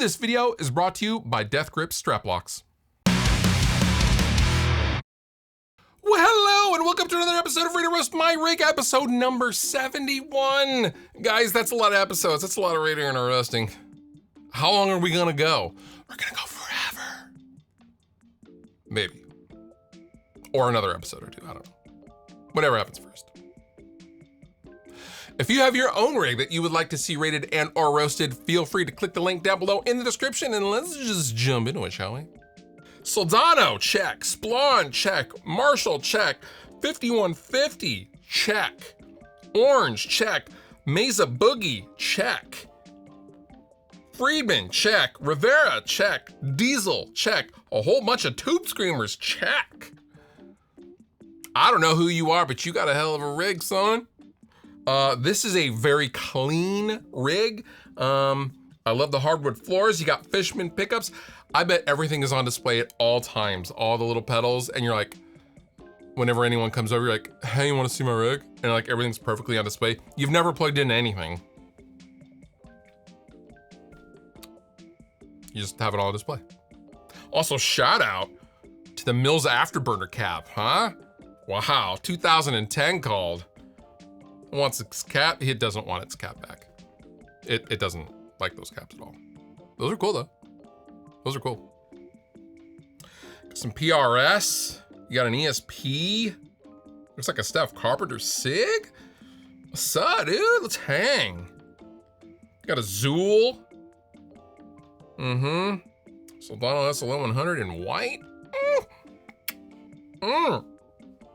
this video is brought to you by Death Grip Strap Locks. Well, hello, and welcome to another episode of RateOrRoast My Rig, episode number 71. Guys, that's a lot of episodes. That's a lot of rating and roasting. How long are we gonna go? We're gonna go forever. Maybe. Or another episode or two, I don't know. Whatever happens first. If you have your own rig that you would like to see rated and or roasted, feel free to click the link down below in the description and let's just jump into it, shall we? Soldano, check. Splon, check. Marshall, check. 5150, check. Orange, check. Mesa Boogie, check. Friedman, check. Rivera, check. Diesel, check. A whole bunch of Tube Screamers, check. I don't know who you are, but you got a hell of a rig, son. This is a very clean rig. I love the hardwood floors. You got Fishman pickups. I bet everything is on display at all times, all the little pedals, and you're like, whenever anyone comes over, you're like, hey, you wanna see my rig? And like everything's perfectly on display. You've never plugged into anything. You just have it all on display. Also, shout out to the Mills Afterburner cap, huh? Wow, 2010 called. Wants its cap, it doesn't want its cap back. It doesn't like those caps at all. Those are cool though. Those are cool. Got some PRS. You got an ESP. Looks like a Steph Carpenter SIG. What's up, dude? Let's hang. Got a Zool. Soldano S11100 in white.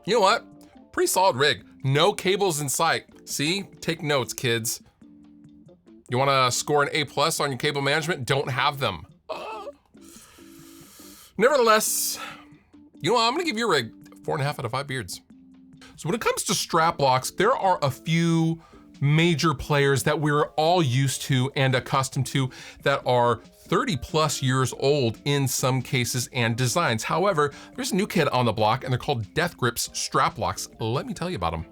You know what? Pretty solid rig. No cables in sight. See? Take notes, kids. You wanna score an A+ on your cable management? Don't have them. Nevertheless, you know what? I'm gonna give your rig 4.5 out of 5 beards. So when it comes to strap locks, there are a few major players that we're all used to and accustomed to that are 30+ years old in some cases and designs. However, there's a new kid on the block and they're called Death Grips strap locks. Let me tell you about them.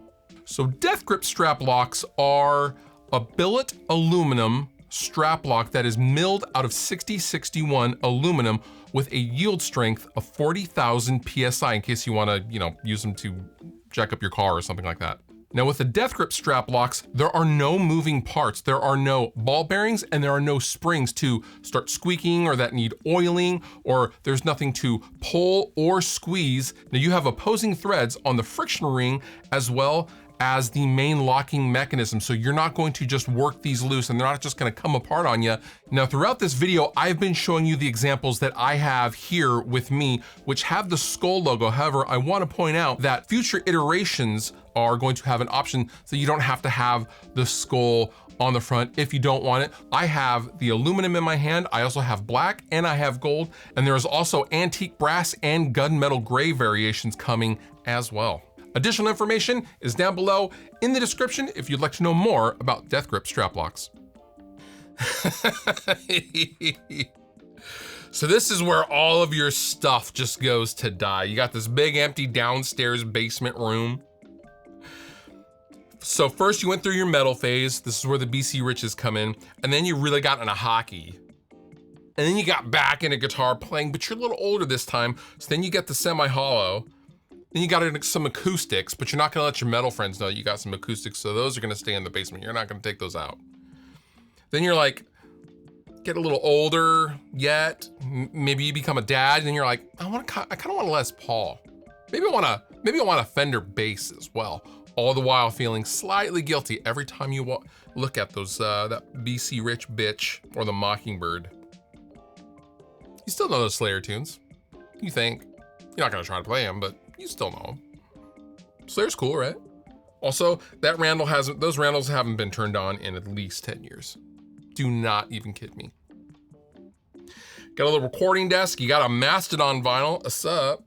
So Death Grip strap locks are a billet aluminum strap lock that is milled out of 6061 aluminum with a yield strength of 40,000 PSI in case you wanna, use them to jack up your car or something like that. Now with the Death Grip strap locks, there are no moving parts. There are no ball bearings and there are no springs to start squeaking or that need oiling, or there's nothing to pull or squeeze. Now you have opposing threads on the friction ring as well as the main locking mechanism. So you're not going to just work these loose and they're not just gonna come apart on you. Now throughout this video, I've been showing you the examples that I have here with me, which have the skull logo. However, I wanna point out that future iterations are going to have an option so you don't have to have the skull on the front if you don't want it. I have the aluminum in my hand. I also have black and I have gold. And there is also antique brass and gunmetal gray variations coming as well. Additional information is down below in the description if you'd like to know more about Death Grip strap locks. So this is where all of your stuff just goes to die. You got this big empty downstairs basement room. So first you went through your metal phase. This is where the BC Riches come in. And then you really got into hockey. And then you got back into guitar playing, but you're a little older this time. So then you get the semi-hollow. Then you got some acoustics, but you're not gonna let your metal friends know you got some acoustics, so those are gonna stay in the basement. You're not gonna take those out. Then you're like, get a little older yet. Maybe you become a dad, and then you're like, I kind of want a Les Paul. Maybe I want a Fender bass as well. All the while feeling slightly guilty every time you look at those that BC Rich bitch or the Mockingbird. You still know those Slayer tunes. You think you're not gonna try to play them, but you still know them. Slayer's cool, right? Also, those Randalls haven't been turned on in at least 10 years. Do not even kid me. Got a little recording desk, you got a Mastodon vinyl, a sub,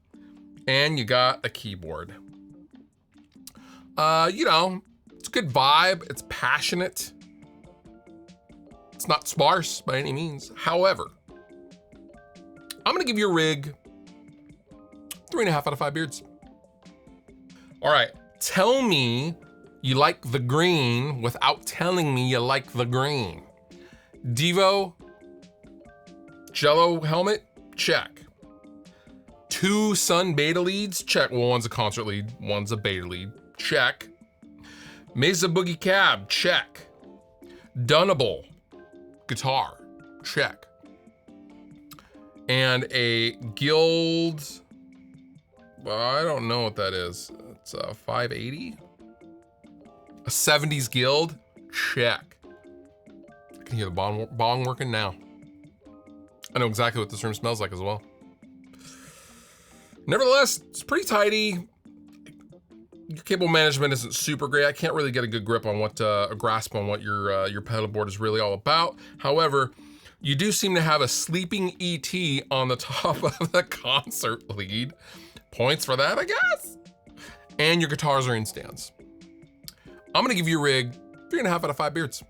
and you got a keyboard. It's a good vibe, it's passionate. It's not sparse by any means. However, I'm gonna give your rig 3.5 out of 5 beards. All right, tell me you like the green without telling me you like the green. Devo, Jello helmet, check. 2 Sun beta leads, check. Well, one's a concert lead, one's a beta lead, check. Mesa Boogie cab, check. Dunnable guitar, check. And a Guild, well, I don't know what that is. It's a 580. A 70s Guild, check. I can hear the bong working now. I know exactly what this room smells like as well. Nevertheless, it's pretty tidy. Your cable management isn't super great. I can't really get a good grip on what, a grasp on what your pedal board is really all about. However, you do seem to have a sleeping ET on the top of the concert lead. Points for that, I guess. And your guitars are in stands. I'm gonna give your rig 3.5 out of 5 beards.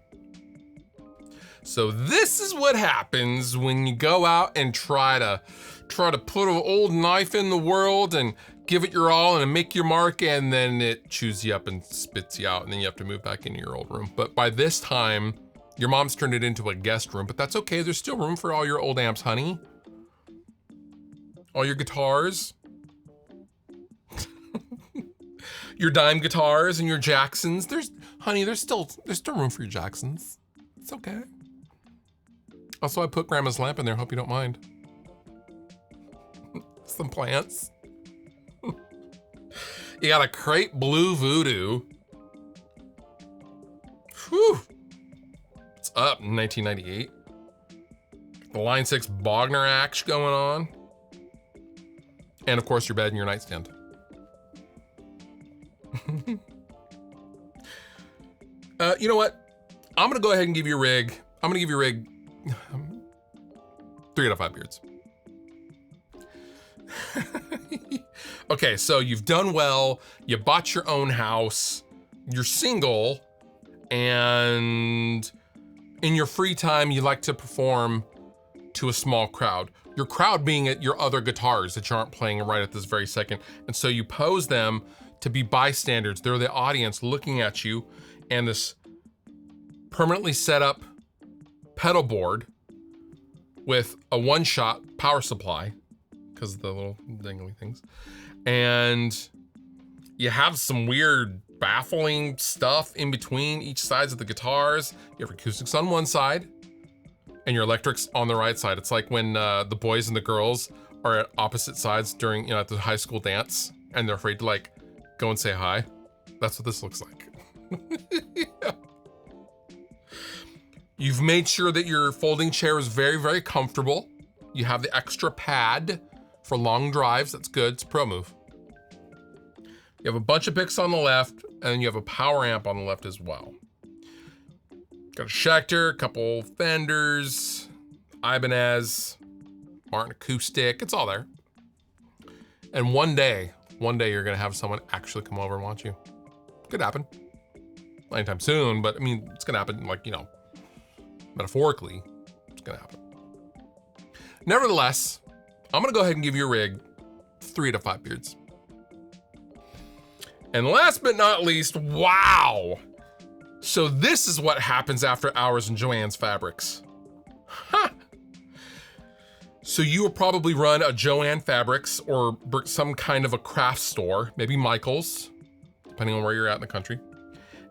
So this is what happens when you go out and try to put an old knife in the world and give it your all and make your mark, and then it chews you up and spits you out, and then you have to move back into your old room. But by this time, your mom's turned it into a guest room, but that's okay. There's still room for all your old amps, honey. All your guitars. Your dime guitars and your Jacksons. There's still room for your Jacksons. It's okay. Also, I put Grandma's lamp in there. Hope you don't mind. Some plants. You got a Crate Blue Voodoo. Whew. It's up in 1998. The Line 6 Bogner action going on. And of course, your bed and your nightstand. You know what? I'm gonna go ahead and give you a rig. I'm gonna give you a rig 3 out of 5 beards. Okay, so you've done well. You bought your own house. You're single, and in your free time, you like to perform to a small crowd. Your crowd being at your other guitars that you aren't playing right at this very second. And so you pose them to be bystanders. They're the audience looking at you, and this permanently set up pedal board with a one-shot power supply, because of the little dangly things. And you have some weird baffling stuff in between each sides of the guitars. You have acoustics on one side and your electrics on the right side. It's like when the boys and the girls are at opposite sides during, at the high school dance, and they're afraid to like go and say hi. That's what this looks like. Yeah. You've made sure that your folding chair is very, very comfortable. You have the extra pad for long drives. That's good. It's a pro move. You have a bunch of picks on the left, and you have a power amp on the left as well. Got a Schecter, a couple Fenders, Ibanez, Martin Acoustic. It's all there. And one day you're gonna have someone actually come over and watch you. Could happen. Not anytime soon, but I mean, it's gonna happen, like, metaphorically, it's gonna happen. Nevertheless, I'm gonna go ahead and give you a rig 3 out of 5 beards. And last but not least, wow. So this is what happens after hours in Joann's Fabrics. Huh. So you will probably run a Joann Fabrics or some kind of a craft store, maybe Michael's, depending on where you're at in the country.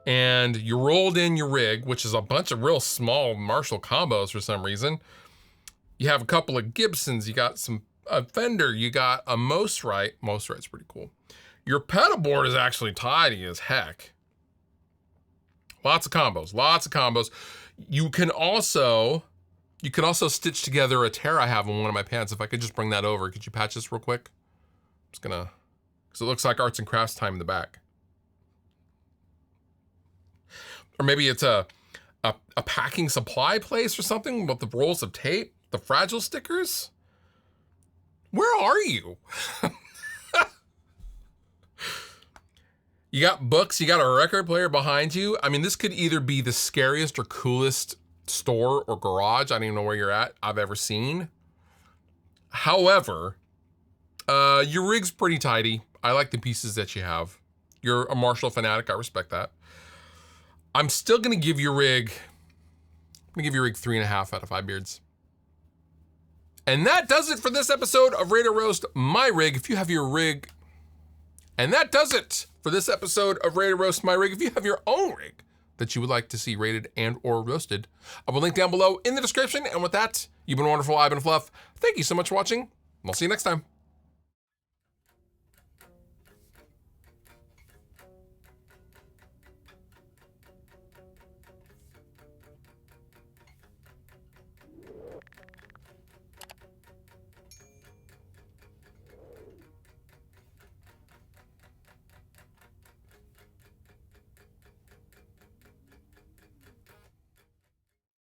And you rolled in your rig, which is a bunch of real small Marshall combos for some reason. You have a couple of Gibsons, you got a Fender, you got a Mosrite. Mosrite's pretty cool. Your pedal board is actually tidy as heck. Lots of combos. You can also stitch together a tear I have on one of my pants. If I could just bring that over, could you patch this real quick? I'm just gonna, because it looks like arts and crafts time in the back. Or maybe it's a packing supply place or something with the rolls of tape, the fragile stickers. Where are you? You got books, you got a record player behind you. I mean, this could either be the scariest or coolest store or garage, I don't even know where you're at, I've ever seen. However, your rig's pretty tidy. I like the pieces that you have. You're a Marshall fanatic, I respect that. I'm still gonna give your rig, 3.5 out of 5 beards. And that does it for this episode of Rate or Roast My Rig. If you have your rig, and that does it for this episode of Rate or Roast My Rig. If you have your own rig that you would like to see rated and or roasted, I will link down below in the description. And with that, you've been wonderful. I've been Fluff. Thank you so much for watching. I'll see you next time.